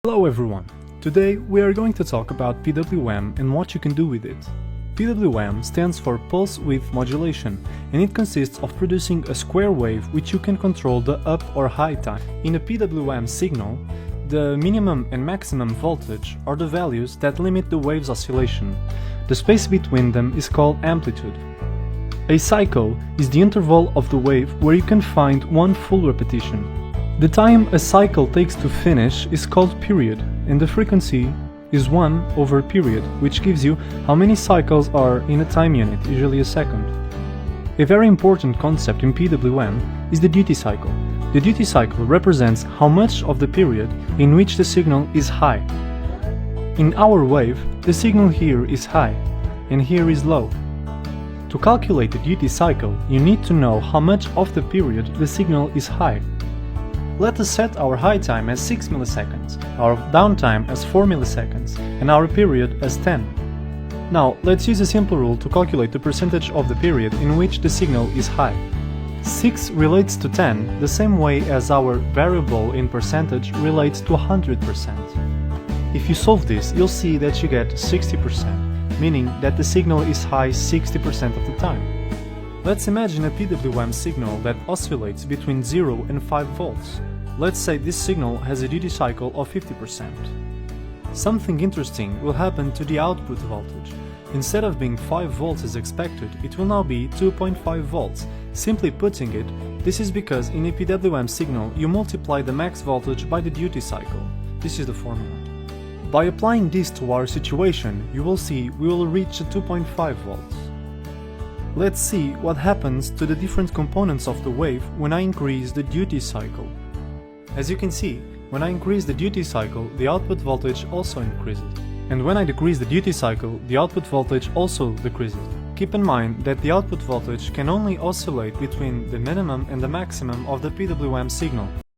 Hello everyone! Today we are going to talk about PWM and what you can do with it. PWM stands for Pulse Width Modulation, and it consists of producing a square wave which you can control the up or high time. In a PWM signal, the minimum and maximum voltage are the values that limit the wave's oscillation. The space between them is called amplitude. A cycle is the interval of the wave where you can find one full repetition. The time a cycle takes to finish is called period, and the frequency is 1 over period, which gives you how many cycles are in a time unit, usually a second. A very important concept in PWM is the duty cycle. The duty cycle represents how much of the period in which the signal is high. In our wave, the signal here is high, and here is low. To calculate the duty cycle, you need to know how much of the period the signal is high. Let us set our high time as 6 milliseconds, our downtime as 4 milliseconds, and our period as 10. Now, let's use a simple rule to calculate the percentage of the period in which the signal is high. 6 relates to 10 the same way as our variable in percentage relates to 100%. If you solve this, you'll see that you get 60%, meaning that the signal is high 60% of the time. Let's imagine a PWM signal that oscillates between 0 and 5 volts. Let's say this signal has a duty cycle of 50%. Something interesting will happen to the output voltage. Instead of being 5 volts as expected, it will now be 2.5 volts. Simply putting it, this is because in a PWM signal you multiply the max voltage by the duty cycle. This is the formula. By applying this to our situation, you will see we will reach a 2.5 volts. Let's see what happens to the different components of the wave when I increase the duty cycle. As you can see, when I increase the duty cycle, the output voltage also increases. And when I decrease the duty cycle, the output voltage also decreases. Keep in mind that the output voltage can only oscillate between the minimum and the maximum of the PWM signal.